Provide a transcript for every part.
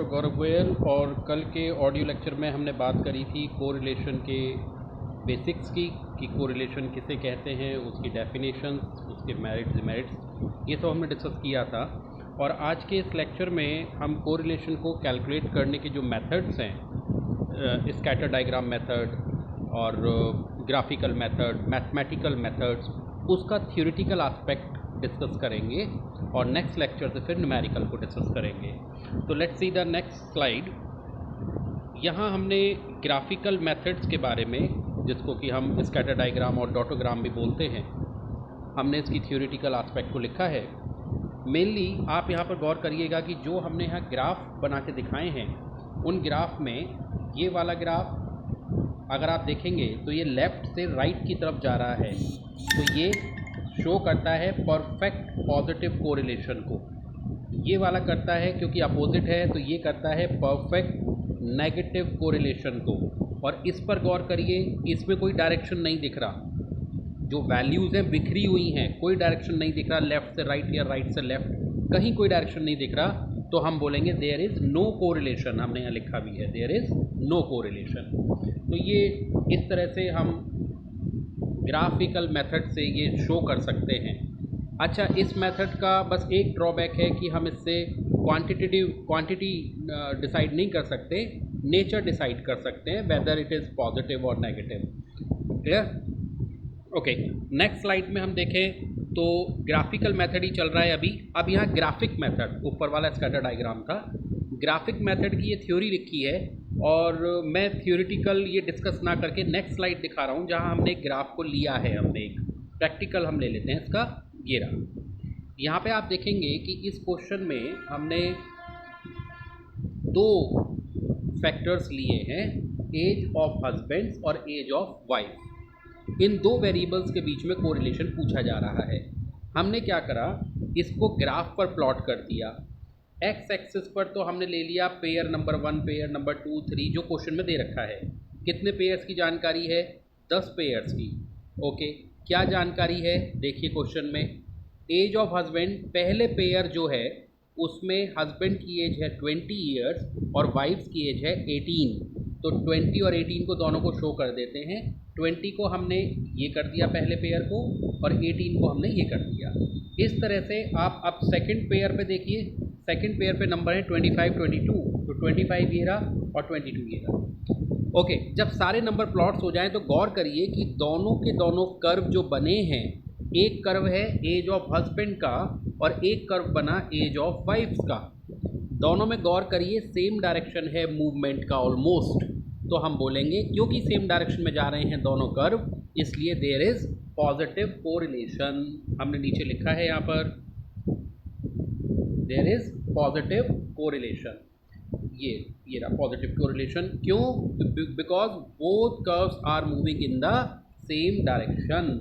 गौरव गोयल। और कल के ऑडियो लेक्चर में हमने बात करी थी कोरिलेशन के बेसिक्स की कि कोरिलेशन किसे कहते हैं, उसकी डेफिनेशंस, उसके मेरिट्स डिमेरिट्स, ये सब हमने डिस्कस किया था। और आज के इस लेक्चर में हम कोरिलेशन को कैलकुलेट करने के जो मेथड्स हैं, स्कैटर डायग्राम मेथड और ग्राफिकल मेथड, मैथमेटिकल मेथड्स, उसका थ्योरेटिकल एस्पेक्ट डिस्कस करेंगे और नेक्स्ट लेक्चर से फिर न्यूमेरिकल को डिस्कस करेंगे। तो let's see the next slide. यहाँ हमने ग्राफिकल मेथड्स के बारे में, जिसको कि हम स्कैटर डायग्राम और डॉटोग्राम भी बोलते हैं, हमने इसकी थ्योरेटिकल एस्पेक्ट को लिखा है। मेनली आप यहाँ पर गौर करिएगा कि जो हमने यहाँ ग्राफ बना के दिखाए हैं, उन ग्राफ में ये वाला ग्राफ अगर आप देखेंगे तो ये लेफ़्ट से राइट की तरफ जा रहा है, तो ये शो करता है परफेक्ट पॉजिटिव कोरिलेशन को। ये वाला करता है, क्योंकि अपोजिट है, तो ये करता है परफेक्ट नेगेटिव कोरिलेशन को। और इस पर गौर करिए, इसमें कोई डायरेक्शन नहीं दिख रहा, जो वैल्यूज़ हैं बिखरी हुई हैं, कोई डायरेक्शन नहीं दिख रहा, लेफ़्ट से राइट या राइट से लेफ़्ट, कहीं कोई डायरेक्शन नहीं दिख रहा, तो हम बोलेंगे देयर इज़ नो कोरिलेशन। हमने यहाँ लिखा भी है देयर इज़ नो कोरिलेशन। तो ये इस तरह से हम ग्राफिकल मेथड से ये शो कर सकते हैं। अच्छा, इस मेथड का बस एक ड्रॉबैक है कि हम इससे क्वांटिटी डिसाइड नहीं कर सकते, नेचर डिसाइड कर सकते हैं, वेदर इट इज़ पॉजिटिव और negative. Clear? Okay, next slide में हम देखें तो ग्राफिकल मेथड ही चल रहा है अभी। अब यहाँ ग्राफिक मेथड, ऊपर वाला स्कैटर डायग्राम था, ग्राफिक मेथड की ये थ्योरी लिखी है। और मैं थ्योरेटिकल ये डिस्कस ना करके नेक्स्ट स्लाइड दिखा रहा हूँ, जहाँ हमने एक ग्राफ को लिया है, हमने एक प्रैक्टिकल हम ले लेते हैं इसका। ये रहा। यहाँ पे आप देखेंगे कि इस क्वेश्चन में हमने दो फैक्टर्स लिए हैं, एज ऑफ हस्बैंड्स और एज ऑफ वाइफ। इन दो वेरिएबल्स के बीच में कोरिलेशन पूछा जा रहा है। हमने क्या करा, इसको ग्राफ पर प्लॉट कर दिया। एक्स एक्सिस पर तो हमने ले लिया पेयर नंबर 1, पेयर नंबर 2, 3 जो क्वेश्चन में दे रखा है। कितने पेयर्स की जानकारी है? 10 पेयर्स की। ओके, क्या जानकारी है देखिए क्वेश्चन में। एज ऑफ हस्बैंड, पहले पेयर जो है उसमें हस्बैंड की एज है 20 ईयर्स और वाइफ्स की एज है 18। तो 20 और 18 को दोनों को शो कर देते हैं। 20 को हमने ये कर दिया पहले पेयर को, और 18 को हमने ये कर दिया। इस तरह से आप अब सेकंड पेयर पे देखिए, सेकंड पेयर पे नंबर है 25, 22, तो 25 ये रहा और 22 ये रहा। ओके, जब सारे नंबर प्लॉट्स हो जाएं तो गौर करिए कि दोनों के दोनों कर्व जो बने हैं, एक कर्व है एज ऑफ हस्बैंड का और एक कर्व बना एज ऑफ वाइफ्स का। दोनों में गौर करिए सेम डायरेक्शन है मूवमेंट का ऑलमोस्ट, तो हम बोलेंगे क्योंकि सेम डायरेक्शन में जा रहे हैं दोनों कर्व, इसलिए देयर इज पॉजिटिव कोरिलेशन। हमने नीचे लिखा है यहाँ पर देयर इज पॉजिटिव कोरिलेशन। ये रहा पॉजिटिव कोरिलेशन। क्यों? Because both curves are moving in the same direction.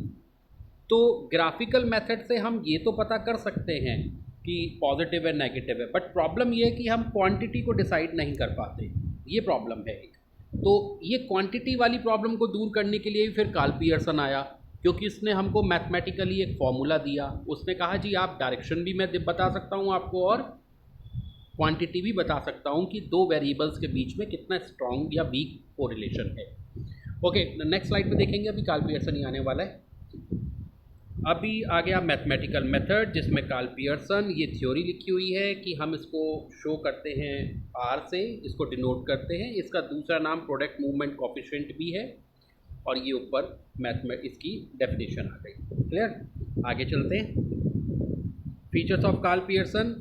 तो ग्राफिकल मेथड से हम ये तो पता कर सकते हैं कि पॉजिटिव है नेगेटिव है, बट प्रॉब्लम ये है कि हम क्वांटिटी को डिसाइड नहीं कर पाते, ये प्रॉब्लम है एक। तो ये क्वांटिटी वाली प्रॉब्लम को दूर करने के लिए फिर कार्ल पियर्सन आया, क्योंकि उसने हमको मैथमेटिकली एक फॉर्मूला दिया। उसने कहा जी आप डायरेक्शन भी मैं बता सकता हूँ आपको और क्वांटिटी भी बता सकता हूँ कि दो वेरिएबल्स के बीच में कितना स्ट्रॉन्ग या वीक कोरिलेशन है। ओके, नेक्स्ट स्लाइड पे देखेंगे, अभी कार्ल पियर्सन ही आने वाला है। अभी आ गया मैथमेटिकल मेथड, जिसमें कार्ल पियर्सन ये थ्योरी लिखी हुई है कि हम इसको शो करते हैं आर से, इसको डिनोट करते हैं। इसका दूसरा नाम प्रोडक्ट मूवमेंट कोफिशिएंट भी है, और ये ऊपर इसकी डेफिनेशन आ गई। क्लियर? आगे चलते हैं। Features of Karl Pearson.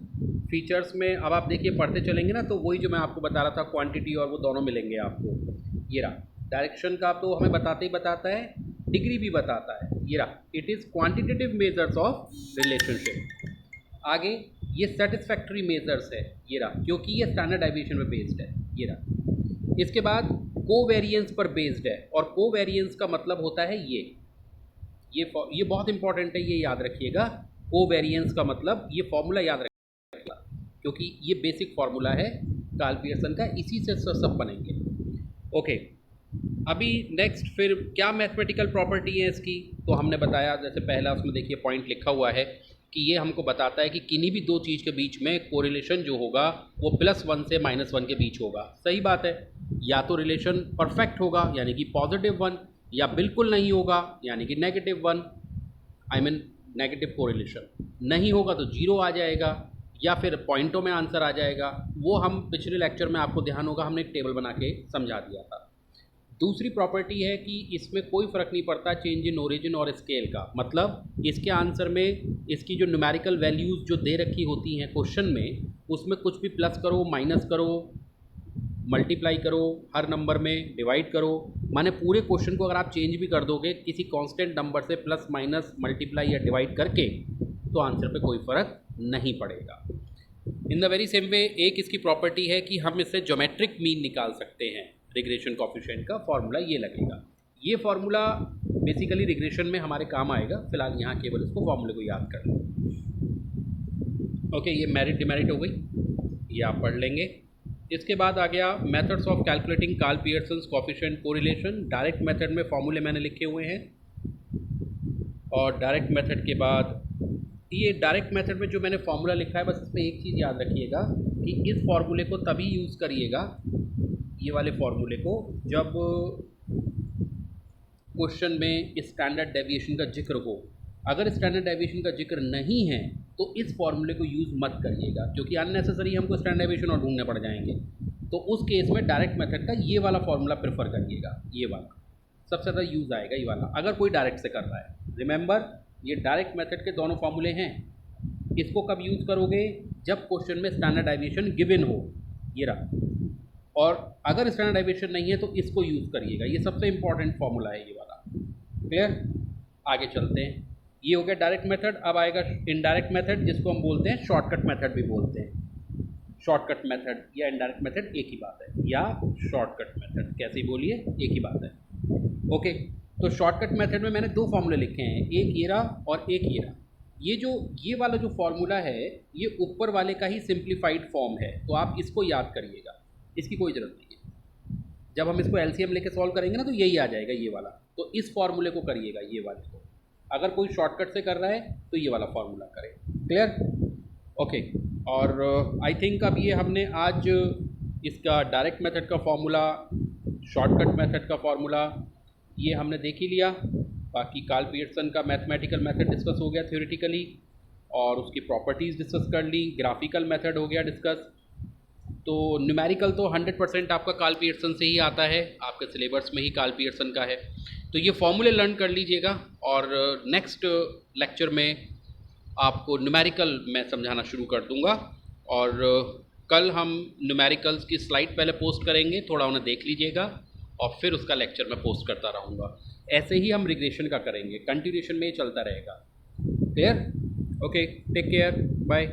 Features में अब आप देखिए पढ़ते चलेंगे ना, तो वही जो मैं आपको बता रहा था, क्वांटिटी और वो दोनों मिलेंगे आपको। ये रहा डायरेक्शन का तो हमें बताते ही बताता है, डिग्री भी बताता है। ये रहा, it is quantitative measures of relationship. आगे ये सेटिस्फैक्ट्री मेजर्स है, ये रहा, क्योंकि ये स्टैंडर्ड डेविएशन पे बेस्ड है। ये रहा। इसके बाद कोवेरिएंस पर बेस्ड है, और कोवेरिएंस का मतलब होता है ये बहुत इंपॉर्टेंट है, ये याद रखिएगा। कोवेरिएंस का मतलब ये फॉर्मूला याद रखिएगा, क्योंकि ये बेसिक फार्मूला है कार्ल पियर्सन का, इसी से सब बनेंगे। ओके, अभी नेक्स्ट फिर क्या मैथमेटिकल प्रॉपर्टी है इसकी, तो हमने बताया, जैसे पहला उसमें देखिए पॉइंट लिखा हुआ है कि ये हमको बताता है कि किन्हीं भी दो चीज़ के बीच में कोरिलेशन जो होगा वो +1 से -1 के बीच होगा। सही बात है, या तो रिलेशन परफेक्ट होगा यानी कि +1, या बिल्कुल नहीं होगा यानी कि -1, आई मीन नेगेटिव कोरिलेशन। नहीं होगा तो 0 आ जाएगा, या फिर पॉइंटों में आंसर आ जाएगा। वो हम पिछले लेक्चर में, आपको ध्यान होगा, हमने एक टेबल बना के समझा दिया था। दूसरी प्रॉपर्टी है कि इसमें कोई फ़र्क नहीं पड़ता चेंज इन ओरिजिन और स्केल का, मतलब इसके आंसर में इसकी जो न्यूमेरिकल वैल्यूज़ जो दे रखी होती हैं क्वेश्चन में, उसमें कुछ भी प्लस करो, माइनस करो, मल्टीप्लाई करो, हर नंबर में डिवाइड करो, माने पूरे क्वेश्चन को अगर आप चेंज भी कर दोगे किसी कांस्टेंट नंबर से प्लस माइनस मल्टीप्लाई या डिवाइड करके, तो आंसर पे कोई फ़र्क नहीं पड़ेगा। In the very same way एक इसकी प्रॉपर्टी है कि हम इससे ज्योमेट्रिक मीन निकाल सकते हैं। रिग्रेशन कॉफिशिएंट का फॉर्मूला ये लगेगा। ये फार्मूला बेसिकली रिग्रेशन में हमारे काम आएगा, फिलहाल यहाँ केवल इसको फॉर्मूले को याद कर लो। ओके, ये मेरिट डिमेरिट हो गई, ये आप पढ़ लेंगे। इसके बाद आ गया methods of calculating Karl Pearson's coefficient correlation. Direct method में फॉर्मूले मैंने लिखे हुए हैं, और डायरेक्ट मेथड के बाद ये डायरेक्ट मेथड में जो मैंने फार्मूला लिखा है, बस इसमें एक चीज़ याद रखिएगा कि इस फार्मूले को तभी यूज़ करिएगा, ये वाले फार्मूले को, जब क्वेश्चन में स्टैंडर्ड डेविएशन का जिक्र हो। अगर स्टैंडर्ड डेविएशन का जिक्र नहीं है तो इस फार्मूले को यूज़ मत करिएगा, क्योंकि अननेसेसरी हमको स्टैंडर्ड डेविएशन और ढूंढने पड़ जाएंगे। तो उस केस में डायरेक्ट मेथड का ये वाला फार्मूला प्रेफर करिएगा, ये वाला सबसे ज़्यादा यूज़ आएगा, ये वाला, अगर कोई डायरेक्ट से कर रहा है। रिमेंबर, ये डायरेक्ट मेथड के दोनों फार्मूले हैं। इसको कब यूज़ करोगे? जब क्वेश्चन में स्टैंडर्ड डेविएशन गिवन हो, ये रहा, और अगर स्टैंडर्ड डेविएशन नहीं है तो इसको यूज़ करिएगा। ये सबसे इंपॉर्टेंट फार्मूला है, ये वाला। क्लियर? आगे चलते हैं। ये हो गया डायरेक्ट मेथड। अब आएगा इनडायरेक्ट मेथड, जिसको हम बोलते हैं शॉर्टकट मेथड भी बोलते हैं। शॉर्टकट मेथड या इनडायरेक्ट मेथड एक ही बात है, या शॉर्टकट मेथड, कैसे बोलिए, एक ही बात है। ओके, तो शॉर्टकट मेथड में मैंने दो फार्मूले लिखे हैं, एक ये रहा और एक ये रहा। ये वाला जो फार्मूला है, ये ऊपर वाले का ही सिंप्लीफाइड फॉर्म है, तो आप इसको याद करिएगा, इसकी कोई ज़रूरत नहीं है। जब हम इसको एलसीएम लेके सॉल्व करेंगे ना, तो यही आ जाएगा, ये वाला। तो इस फार्मूले को करिएगा, ये वाले को। अगर कोई शॉर्टकट से कर रहा है तो ये वाला फार्मूला करें। क्लियर? ओके, और आई थिंक अब ये हमने आज इसका डायरेक्ट मेथड का फार्मूला, शॉर्टकट मेथड का फार्मूला, ये हमने देख ही लिया। बाकी कार्ल पियर्सन का मैथमेटिकल मेथड डिस्कस हो गया थ्योरेटिकली, और उसकी प्रॉपर्टीज़ डिस्कस कर ली। ग्राफिकल मेथड हो गया डिस्कस। तो न्यूमेरिकल तो 100% आपका कार्ल पियर्सन से ही आता है, आपके सिलेबस में ही कार्ल पियर्सन का है। तो ये फॉर्मूले लर्न कर लीजिएगा, और नेक्स्ट लेक्चर में आपको न्यूमेरिकल मैं समझाना शुरू कर दूंगा। और कल हम न्यूमेरिकल्स की स्लाइड पहले पोस्ट करेंगे, थोड़ा उन्हें देख लीजिएगा, और फिर उसका लेक्चर मैं पोस्ट करता रहूँगा। ऐसे ही हम रिग्रेशन का करेंगे, कंटिन्यूएशन में ही चलता रहेगा। Clear? Okay, take care, bye.